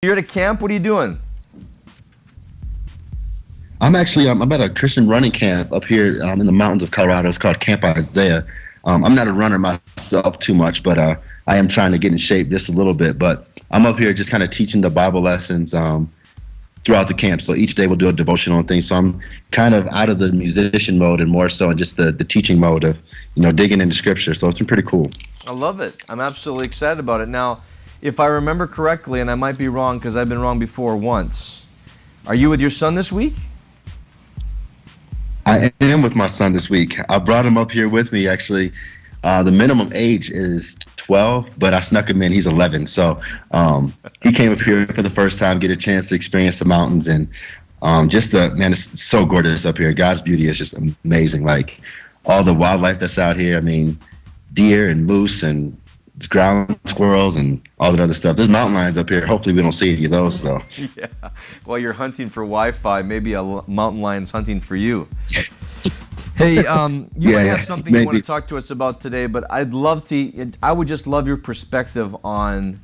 You're at a camp. What are you doing? I'm at a Christian running camp up here in the mountains of Colorado. It's called Camp Isaiah. I'm not a runner myself too much, but I am trying to get in shape just a little bit. But I'm up here just kind of teaching the Bible lessons throughout the camp. So each day we'll do a devotional and things. So I'm kind of out of the musician mode and more so in just the teaching mode of, digging into scripture. So it's been pretty cool. I love it. I'm absolutely excited about it. Now, if I remember correctly, and I might be wrong because I've been wrong before once, are you with your son this week? I am with my son this week. I brought him up here with me, actually. The minimum age is 12, but I snuck him in. He's 11. So he came up here for the first time, get a chance to experience the mountains. And it's so gorgeous up here. God's beauty is just amazing. Like all the wildlife that's out here. I mean, deer and moose and ground squirrels and all that other stuff. There's mountain lions up here. Hopefully we don't see any of those, though. Yeah. While you're hunting for Wi-Fi, maybe a mountain lion's hunting for you. Hey, you might have something you want to talk to us about today, but I would just love your perspective on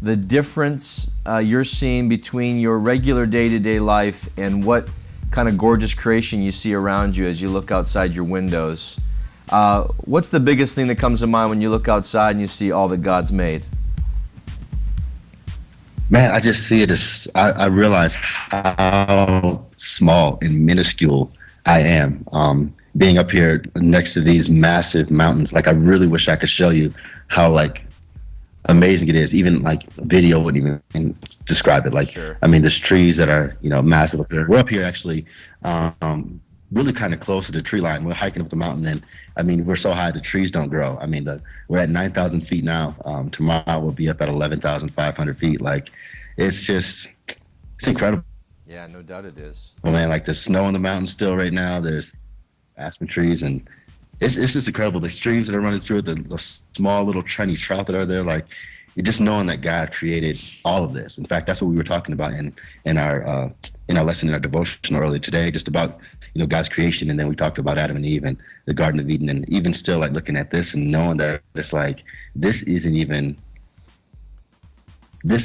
the difference you're seeing between your regular day-to-day life and what kind of gorgeous creation you see around you as you look outside your windows. What's the biggest thing that comes to mind when you look outside and you see all that God's made? Man, I just see it as I realize how small and minuscule I am. Being up here next to these massive mountains, like I really wish I could show you how amazing it is. Even video wouldn't even describe it. Sure. I mean, there's trees that are massive up here. We're up here actually. Really kind of close to the tree line. We're hiking up the mountain, and I mean, we're so high the trees don't grow. I mean, we're at 9,000 feet now. Tomorrow we'll be up at 11,500 feet. It's incredible. Yeah, no doubt it is. Well, man, there's snow on the mountain still right now. There's aspen trees, and it's just incredible. The streams that are running through it, the small little tiny trout that are there, you're just knowing that God created all of this. In fact, that's what we were talking about in our lesson in our devotion earlier today, just about God's creation, and then we talked about Adam and Eve and the Garden of Eden, and even still looking at this and knowing that it's this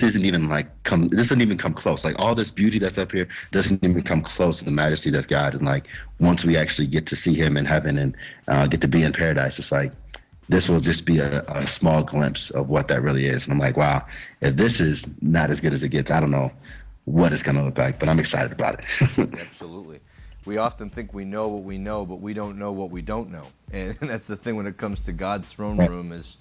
doesn't even come close. All this beauty that's up here doesn't even come close to the majesty that's God. And once we actually get to see Him in heaven and get to be in paradise, it's this will just be a small glimpse of what that really is. And I'm wow, if this is not as good as it gets, I don't know what it's going to look like, but I'm excited about it. Absolutely. We often think we know what we know, but we don't know what we don't know. And that's the thing when it comes to God's throne room, is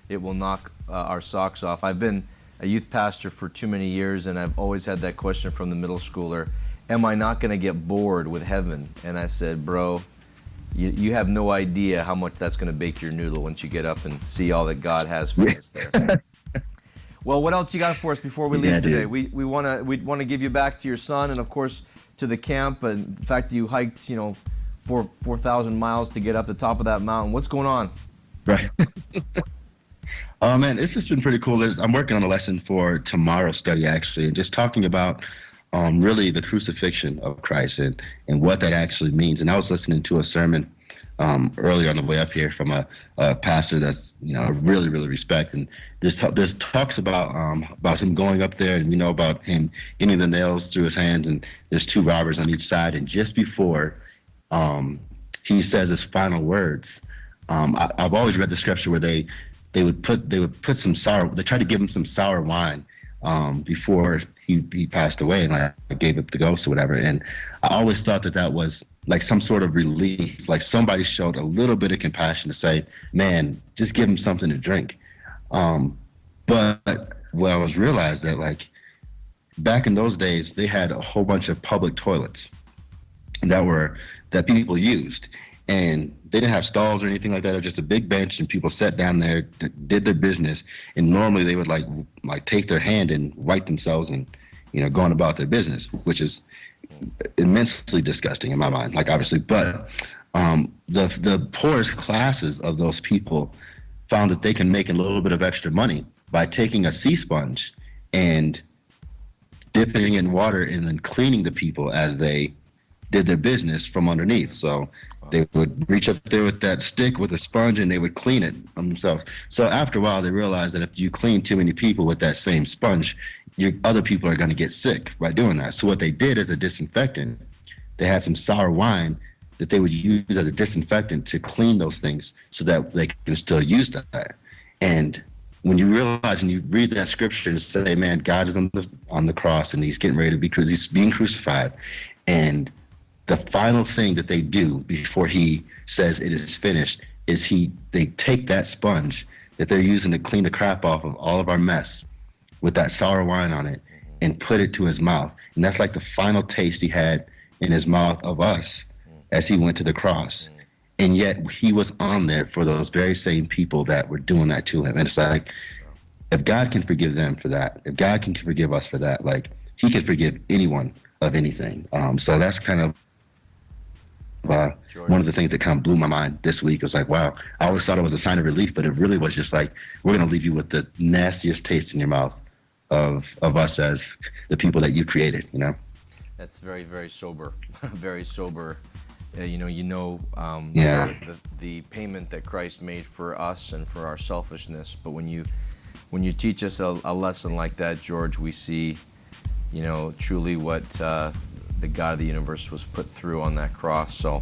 it will knock our socks off. I've been a youth pastor for too many years, and I've always had that question from the middle schooler, am I not going to get bored with heaven? And I said, bro, you have no idea how much that's going to bake your noodle once you get up and see all that God has for us there. Well, what else you got for us before we leave today? Dude. We want to give you back to your son, and of course to the camp, and the fact that you hiked 4,000 miles to get up the top of that mountain. What's going on? Right. Oh man, it's just been pretty cool. I'm working on a lesson for tomorrow's study actually, and just talking about really the crucifixion of Christ and what that actually means. And I was listening to a sermon earlier on the way up here from a pastor that's I really respect, and there's talks about him going up there, and about him getting the nails through his hands, and there's two robbers on each side, and just before he says his final words, I've always read the scripture where they would put some sour, they tried to give him some sour wine before he passed away, and I gave up the ghost or whatever. And I always thought that was some sort of relief, somebody showed a little bit of compassion to say, man, just give him something to drink. But what I was realized that back in those days, they had a whole bunch of public toilets that people used, and they didn't have stalls or anything like that. It was just a big bench, and people sat down there, did their business, and normally they would take their hand and wipe themselves and going about their business, which is immensely disgusting in my mind, obviously. But the poorest classes of those people found that they can make a little bit of extra money by taking a sea sponge and dipping in water and then cleaning the people as they did their business from underneath. So they would reach up there with that stick with a sponge and they would clean it themselves. So after a while, they realized that if you clean too many people with that same sponge, other people are going to get sick by doing that. So what they did as a disinfectant, they had some sour wine that they would use as a disinfectant to clean those things so that they can still use that. And when you realize and you read that scripture and say, man, God is on the cross and he's getting ready to be he's being crucified. And the final thing that they do before he says it is finished is they take that sponge that they're using to clean the crap off of all of our mess with that sour wine on it and put it to his mouth. And that's like the final taste he had in his mouth of us as he went to the cross. And yet he was on there for those very same people that were doing that to him. And it's like, if God can forgive them for that, if God can forgive us for that, like he can forgive anyone of anything. So that's kind of one of the things that kind of blew my mind this week. It was like, wow, I always thought it was a sign of relief, but it really was just like, we're going to leave you with the nastiest taste in your mouth of us as the people that you created, you know? That's very, very sober, very sober. The payment that Christ made for us and for our selfishness. But when you teach us a lesson like that, George, we see, truly what the God of the universe was put through on that cross. So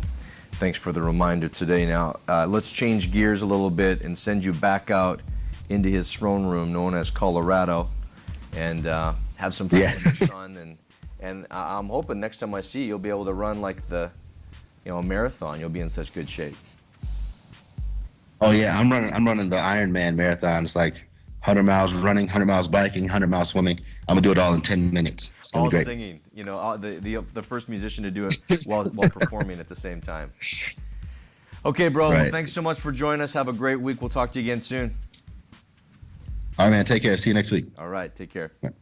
thanks for the reminder today. Now, let's change gears a little bit and send you back out into his throne room known as Colorado and have some fun with your son. And I'm hoping next time I see you, you'll be able to run like a marathon. You'll be in such good shape. Oh yeah, I'm running the Ironman marathon. It's like 100 miles running, 100 miles biking, 100 miles swimming. I'm gonna do it all in 10 minutes. It's gonna all be great. Singing. The first musician to do it while performing at the same time. Okay, bro. Right. Well, thanks so much for joining us. Have a great week. We'll talk to you again soon. All right, man. Take care. See you next week. All right. Take care. Right.